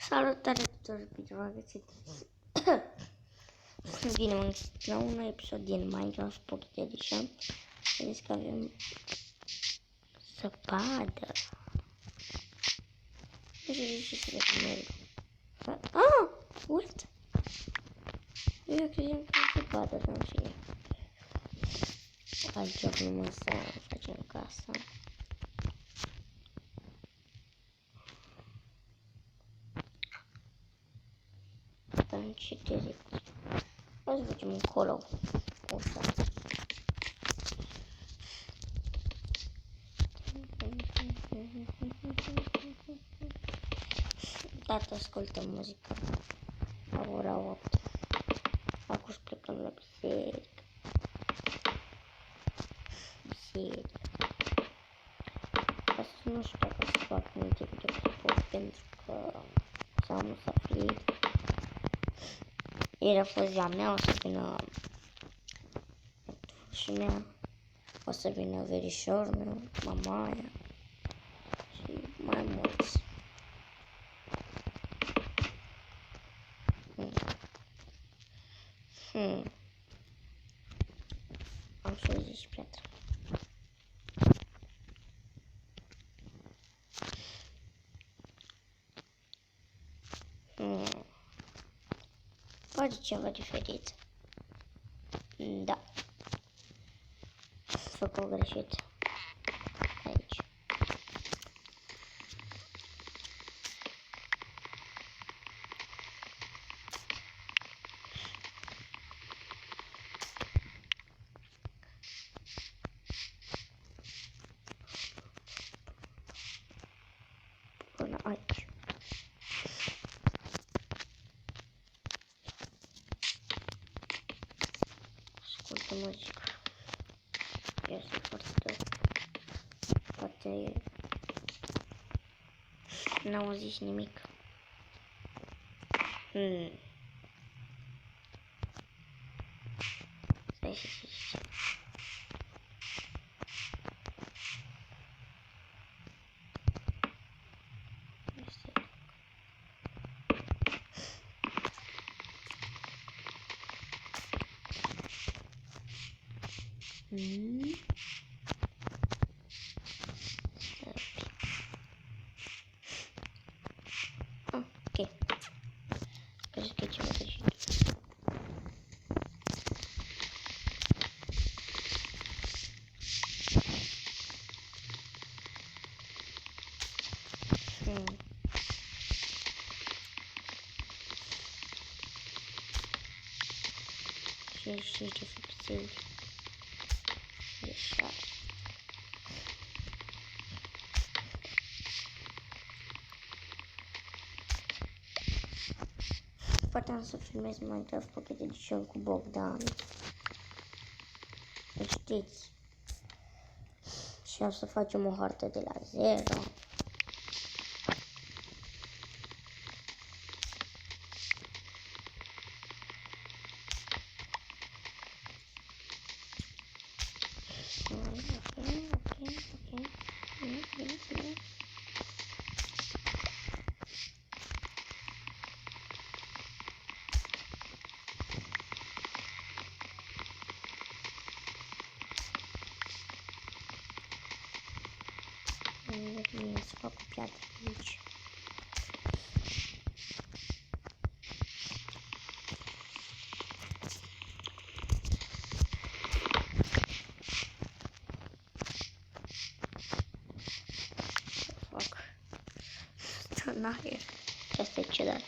Salutare tuturor, bine v-am găsit. Bine, la un episod din Minecraft Pocket Edition. Vedeți că avem zăpadă. Nu știu ce să merg. Ah! What? Eu credeam că e zăpadă, dar în fine. Alt joc numai să facem casa. În ce direcție? Hai să facem încolo. Uita. Tata, ascultăm muzică. La ora 8. Acum să plecăm la biserică. Asta nu știu dacă să fac multe videoclipuri pentru că s-a musafrit. Ieri a fost ziua mea, o să vină și mea, o să vină verișorul meu, mamaia și mai mulți. Am 60 piatră. Face ceva diferit. Da. Fac o greșeală aici. Până aici. Ascultă muzică. Este foarte... Poate... N-auziți nimic. Stai să zici. Ok. Crezi că e ceva greșit. Și ce subțiri. Așa. Poate am să filmez Minecraft Pocket Edition cu Bogdan. Știți. Și o să facem o hartă de la zero. Bine, să fac o piatră aici. Să fac în aer. Și asta e ciudat.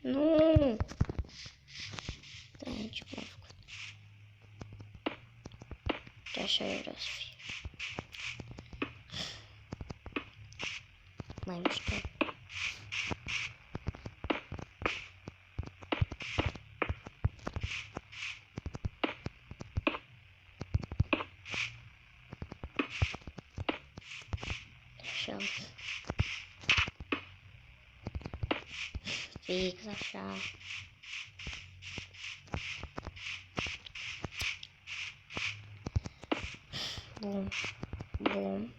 Nu! Da, nici cum am făcut. De așa eu vreau să fie. Mai mișto. așa. Fix așa. Bun. Bun.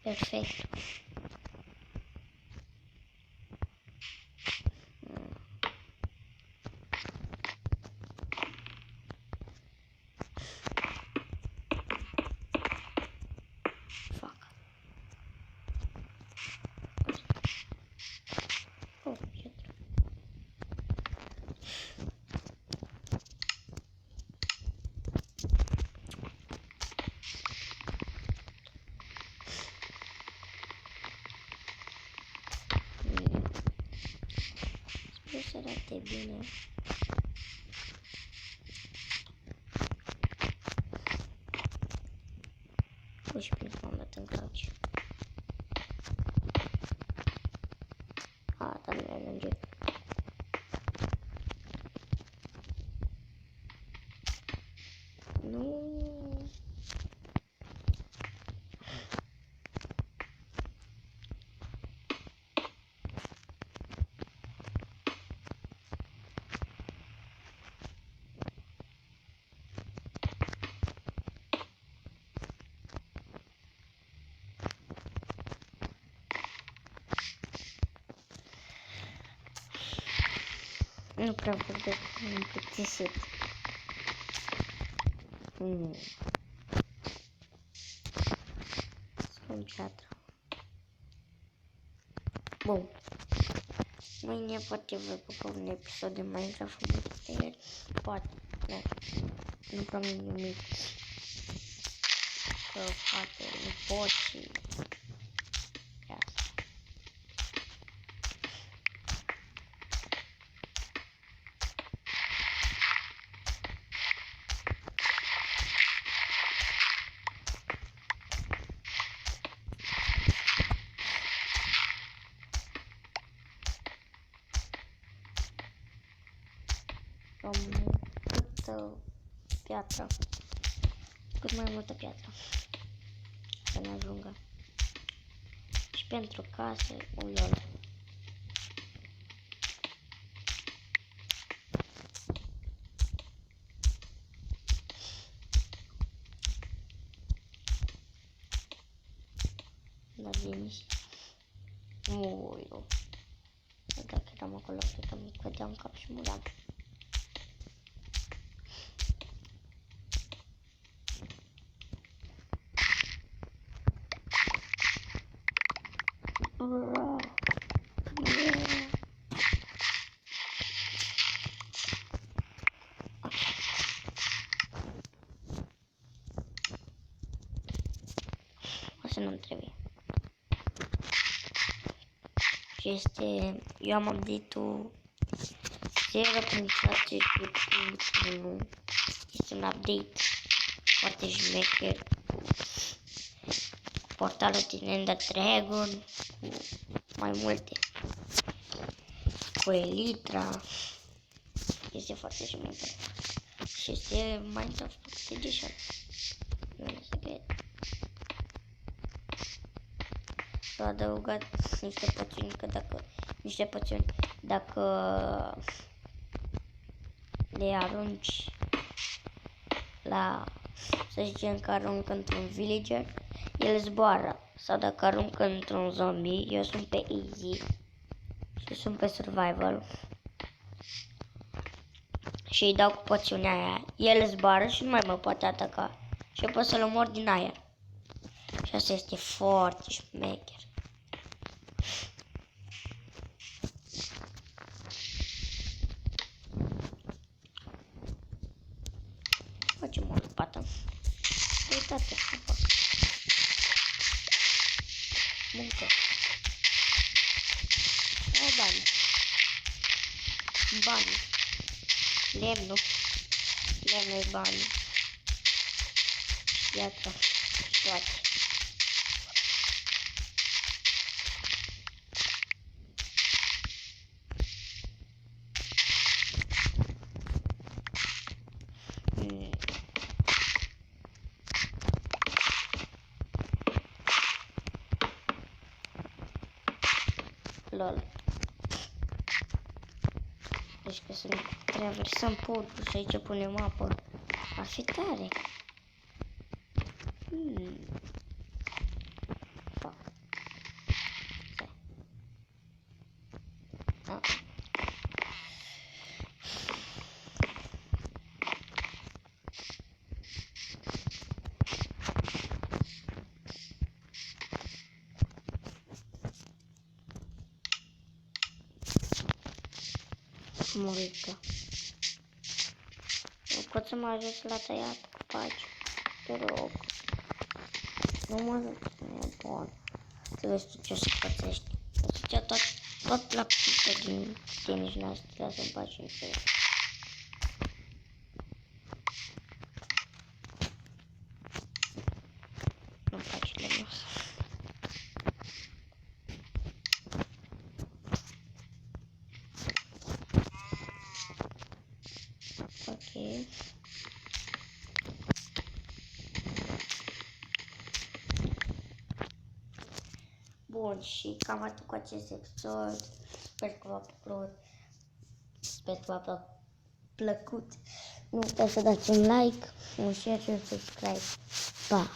Perfect. Fuck. Oh, pietro. Sper să arate bine. Uși bine că m-am dat în crouch. Dar nu ajunge. Nu. Nu prea vorbesc, am plictisit. Spun piatră. Bun. Mâine poate voi publica un episod de Minecraft în multiplayer. Poate. Nu promit nimic. Că poate nu pot și... Piatră. Cât mai multă piatră. Să ne ajungă. Și pentru case, ulol. Da, bine. Uiu. Dacă eram acolo, cred că mi cădeam cap și muream. Asta nu-mi trebuie. Și este... Eu am update-ul 0.6.1. Este un update foarte șmecher. Portalul din Ender Dragon. Cu mai multe. Cu Elytra. Este foarte șmecher. Și este Minecraft Pocket Edition. Nu e secret. S-au adăugat niște poțiuni, că dacă le arunci la, să zicem că arunc într-un villager, el zboară. Sau dacă arunc într-un zombie, eu sunt pe easy și sunt pe survival și îi dau cu poțiunea aia, el zboară și nu mai mă poate ataca și eu pot să-l omor din aer. Și asta este foarte șmecher. Facem o lopată. Uitați ce fac. Muncă. Ai bani. Bani. Lemnul. Dar nu-i bani. Iată, toate. Lol. Deci că să ne traversăm podul și aici punem apă. Ar fi tare. Fac. Murică. Nu pot să mă ajut la tăiat copaci. Te rog. Nu mă e bun. Să vezi tu ce o să pățești. O să-ți ia tot la pită din tenis noastre. Lasă-mi pace în fel. Nu-mi place lemnos. Ok. Bun, și cam atât cu acest episod. Sper că v-a plăcut. Sper că v-a plăcut. Nu uitați să dați un like, un share și un subscribe. Pa!